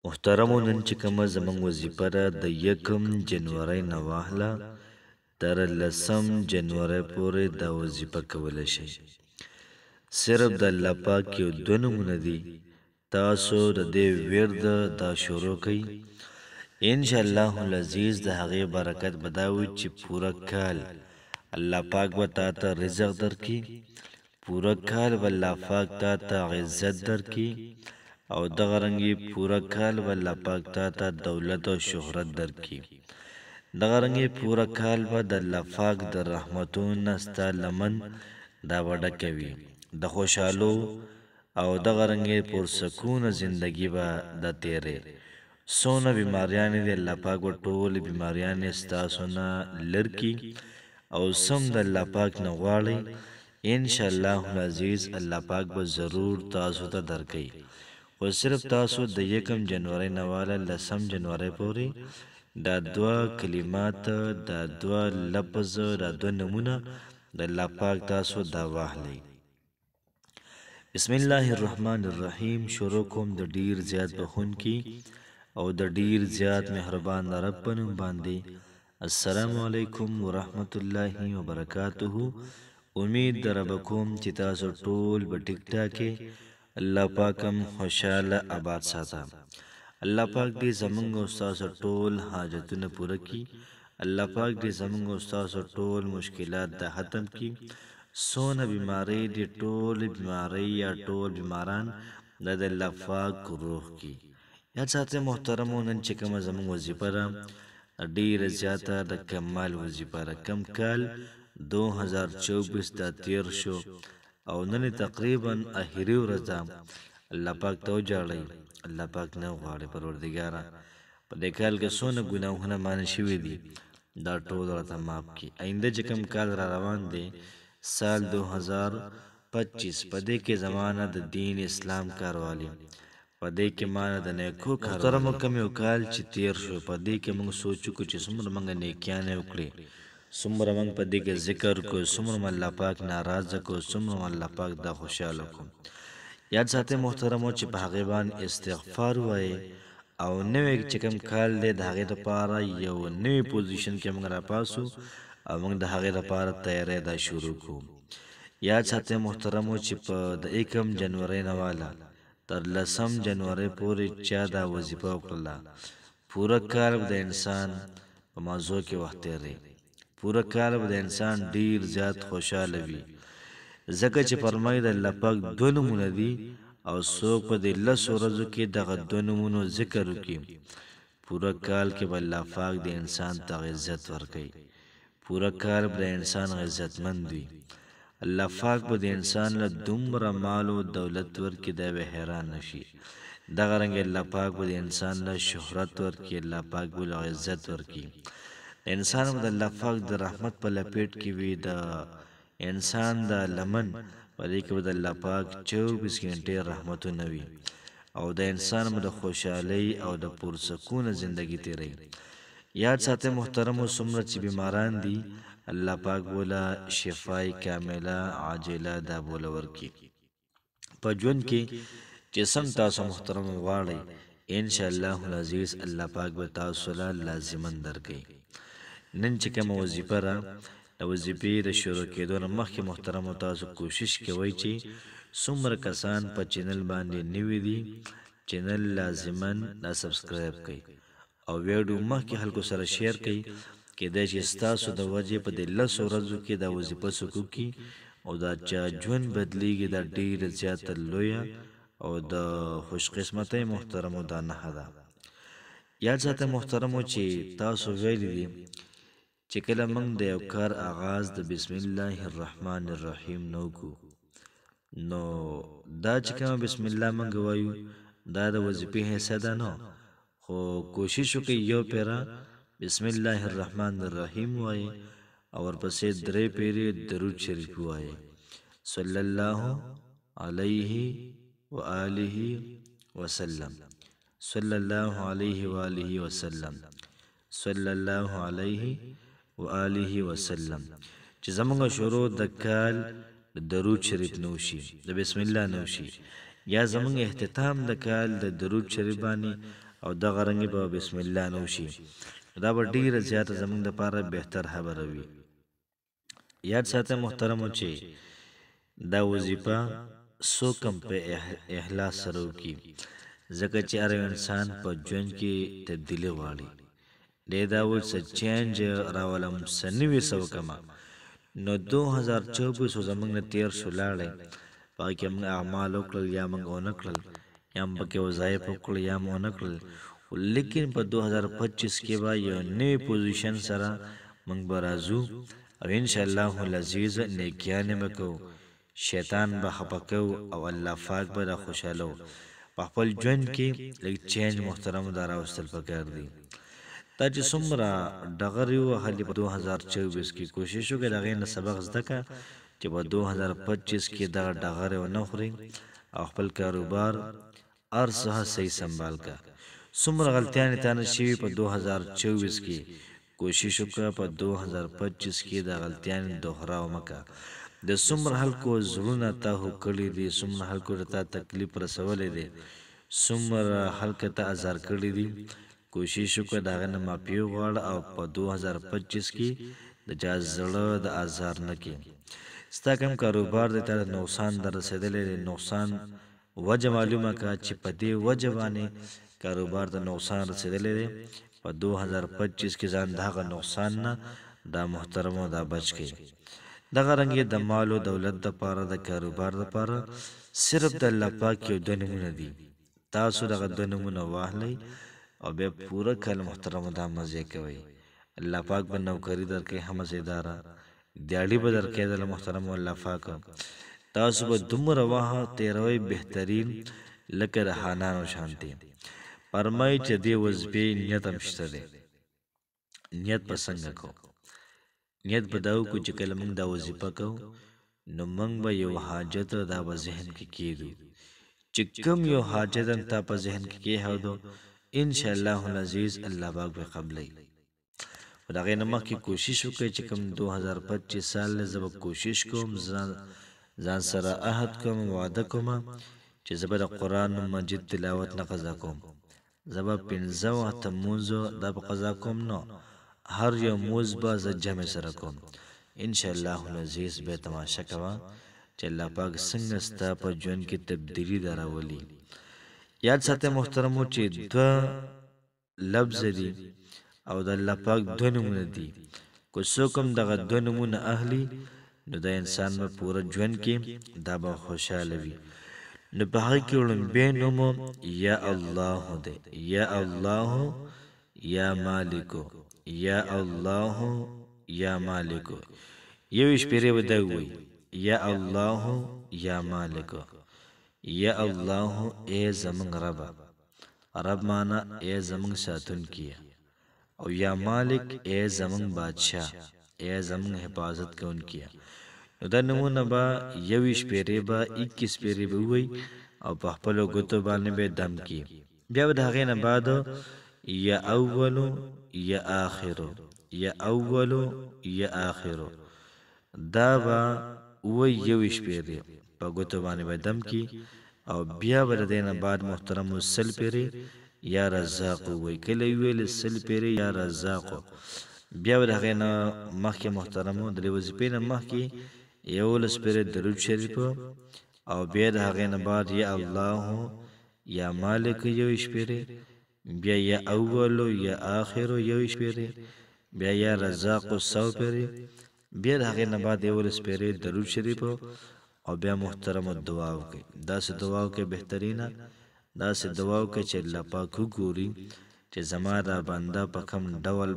محترمو نن چې کومه زموږ وظیفه ده د 1 جنورۍ نه واخله تر 10 جنورۍ پورې دا وظیفه کولی شئ. صرف د الله پاک یو دوه نومونه دي، تاسو د دې ورد دا شروع کړئ. انشاءالله العزیز د هغې برکت به دا وي چې پوره کال الله پاک به تا ته رزق درکړي، پوره کال به الله پاک تا ته عزت درکړي، او دغه رنګې پوره کال به الله پاک تا ته دولت او شهرت درکړي. دغه رنګې پوره کال به د الله پاک د رحمتونو نه ستا لمن دا به ډکه وي، د خوشحالو او دغه رنګې پرسکونه زندګي به د تیرې. څونه بیماریانې دي الله پاک به ټولې بیماریانې ستاسو نه لرې کړي، او سم د الله پاک نه غواړئ انشاءالله العزیز الله پاک به ضرور تاسو ته درکوي. خو صرف تاسو د 1 جنورۍ نه واله 10 جنورۍ پورې دا دوه کلمات، دا دوه لفظ، دا دوه نومونه د الله پاک تاسو دا واخلئ. بسم الله الرحمن الرحیم. شروع کوم د ډیر زیات بخونکي او د ډیر زیات مهربان رب په نوم باندې. السلام علیکم ورحمت الله وبرکاته. امید در کوم چې تاسو ټول په ټیک ټاکې الله پاکم خوشاله آباد ساته. الله پاک دې زمونږ او ستاسو ټول حاجتونه پوره کړي. الله پاک دې زمونږ او ستاسو ټول مشکلات د ختم کړي. څونه بیماری دي ټول بیماری یا ټول بیماران د الله پاک روح کړي. یاد ساتئ محترمو نن چې کومه زمونږ وظیفه ده ډېره زیاته د کمال وظیفه ده. کم کال 2024 دا تیر شو او نن تقریبا اخري ورځ ده. الله پاک ته وجاړئ، الله پاک نه غواړي پروردګاره په دې کال کې څونه ګناهونه مانه شوي دي دا ټول راته معاف کړي. آینده چې کوم کال را روان دی سال 2025 په دې کې زمانه د دین اسلام کاروالي، په دې کې مانه د نیکو کار محترمو کوم یو کال چې تیر شو په دې کې موږ سوچو چې څومره موږ نیکیانې وکړې، څومره موږ په دې کې ذکر کو، څومره الله پاک ناراضه کو، څومره الله پاک دا خوشاله کو. یاد ساتئ محترمو چې په هغې باندې استغفار وایي او نوی چې کوم کال دی د هغې لپاره یو نوی پوزیشن کې موږ راپاسو او موږ د هغې لپاره تیاری دا شروع کوو. یاد ساتئ محترمو چې په د 1 جنورۍ نه واله تر 10 جنورۍ پورې چا دا وظیفه وکړله پوره کال به د انسان په موضوع کې وخت تیری، پوره کال به د انسان ډیر زیات خوشاله وي، ځکه چې فرمایي د الله پاک دوه نومونه دي او څوک په دې 10 ورځو کې دغه دوه نومونو ذکر وکړي پوره کال کې به الله پاک د انسان ته عزت ورکوي، پوره کال به د انسان عزتمند وي. الله پاک به د انسان له دومره مال او دولت ورکړي دی به حیران نشي. دغه رنګ الله پاک به د انسان له شهرت ورکړي، الله پاک به له عزت ورکړي. انسان به د الله پاک د رحمت په لپیټ کې وي، د انسان د لمن په دې کې به د الله پاک 24 غنټې رحمتونه وي او د انسان به د خوشحالۍ او د پرسکونه زندگی تیری. یاد ساتئ محترمو څومره چې بیماران دي الله پاک بوله شفای کامله عاجله دا بوله ورکړي. په ژوند کې چې سم تاسو محترم غواړئ انشاءالله العزیز الله پاک به تاسو له لازمن درکوي. نن چې کومه وظیفه ده د وظیفې د شروع کېدو نه مخکې محترمو تاسو کوشش کوئ چې څومره کسان په چینل باندې نوي دي چینل لازمن دا سبسکرایب کړئ او ویډیو مخکې خلکو سره شیر کړئ. کېدای شي ستاسو د وجې په دې 10 ورځو کې دا وظیفه څوک وکړي او دا چا ژوند بدلیږي دا ډېره زیاته لویه او د خوشقسمتۍ محترمو دا نښه ده. یاد ساتئ محترمو چې تاسو ویلي دي چې کله موږ د یو کار آغاز د بسم الله الرحمن الرحیم نو کو نو دا چې کومه بسم الله موږ وایو دا د وظیفې حصه ده نو، خو کوشش وکړئ یو پیره بسم الله الرحمن الرحیم وایي او ورپسې 3 پیرې درود شریف وایي صلی الله علیه و آله وسلم، صلی الله علیه و آله وسلم، صلی الله علیه و آله وسلم. چې زمونږ شروع د کال د درود شریف نوشي د بسم الله نوشي یا زمونږ اختتام د کال د درود شریف باندې او دغه رنګ به بسم الله نوشي دا به ډیره زیاته زمونږ دپاره بهتر خبره وي. یاد ساته محترمو چې دا وظیفه څوک هم په اخلاص سره وکړي، ځکه چې هر انسان په ژوند کې تبدیلي غواړي. دی دا وایي څه چینج راولم، څه نوي څه وکړمه. نو 2024 زمونږ نه تېر شو لاړی، په هغې کې موږ اعمال وکړل یا موږ ونه کړل، یا هم پکې وظایف وکړل یا هم ونه کړل. لیکن په 2025 کې به یو نوی پوزیشن سره موږ به راځو او انشاءالله العزیز نیکیانې به کوو، شیطان به خفه کوو او الله پاک به را خوشحالو. په خپل ژوند کې لږ چینج محترمو دا راوستل پکار دی. دا چې څومره ډغرې ووهلې په 2024 کې کوشش وکړه د هغې نه سبق زده کړه چې په 2025 کې دغه ډغرې ونه خوري او خپل کاروبار هر څه صحیح سنبال کړه. څومره غلطیانې تا نه شوي په 2024 کې کوشش وکړه په 2025 کې د غلطیانې دوهراو مه کړه. د څومره خلکو زړونه تا هو کړي دي، څومره خلکو ته تا تکلیف رسولی دی، څومره خلکو ته ازار کړي دي، کوشش وکړه د هغې نه معافي وغواړه او په 2025 کې د چا زړه د ازار نه کړي. ستا کوم کاروبار دی تا د نقصان در رسېدلی دی، نقصان وجه معلومه کړه چې په دې وجه باندې کاروبار ته نقصان رسېدلی دی. په 2025 کې ځان د هغه نقصان نه دا محترمو دا بچ کړي. دغه رنګې د مال او دولت دپاره د کاروبار دپاره صرف د الله پاک یو دوه نومونه دي. تاسو دغه دوه نومونه واخلئ او بیا پوره کال محترمو دا مزې کوئ. الله پاک به نوکري درکوي ښه مزېداره، دیاړي به درکوي د محترمو الله پاک. تاسو به دومره وخت تېروئ بهترین لکه د خانانو شانتې. فرمایي چې دې وظیفې نیت هم شته دی. نیت به څنګه کوو؟ نیت به دا وکړو چې کله موږ دا وظیفه کوو نو موږ به یو حاجت دا به ذهن کې کېږدو چې کوم یو حاجت هم تا په ذهن کې کېښودو انشاءالله العزیز الله پاک به قبلوي. خو د هغې نه مخکې کوشش وکړئ چې کوم 2025 سال دی زه به کوشش کوم ځان سره عهد کوم وعده کوم چې زه به د قرآن مجید تلاوت نه قضا کوم. زه به 15 وخته لمونځ دا به قضا کوم نو هر یو موز به زه جمع سره کوم. انشاءالله العزیز به تماشه کوه چې الله پاک څنګه ستا په ژوند کې تبدیلي دا راولي. یاد ساتئ محترمو چې دوه لفظ دي او د الله پاک دوه نومونه دي. که څوک هم دغه دوه نومونه اخلي نو د انسان په پوره ژوند کې دا به خوشحاله وي. نو په هغې کې لومبی نوم یا الله دی، یا الله یا مالکو، یا الله یا مالکو. یو شپېرې به دا ووایي یا الله یا مالکو، یا الله ای زمونږ ربه، رب معنا ای زمونږ ساتونکی، او یا مالک ای زمونږ بادشاه، ای زمونږ حفاظت کوونکی. نو دا نومونه به یو شپېرې به 21 شپېرې به ووایي او په خپلو ګوتو باندې به دم کړي. بیا به د هغې نه بعد یا اولو یا آخرو، یا اولو یا آخرو دا به ووایي یو شپېرې په ګوتو باندې به دم کړي. او بیا به د دې نه بعد محترمو 100 پېرې یا رزاق ووایي. کله یې ویلې 100 پېرې یا رزاقو. بیا به د هغې نه مخکې محترمو د دې وظیفې نه مخکې 11 پېرې درود شریف او بیا د هغې نه بعد یا الله یا مالک یو شپېرې، بیا یا اولو یا آخرو یو شپېرې، بیا یا رزاقو 100 پېرې، بیا د هغې نه بعد 11 پېرې درود شریف او بیا محترمو دعا وکړئ. داسې دعا وکړئ بهترینه، داسې دعا وکړئ چې الله پاک وګوري چې زما دا بنده په کوم ډول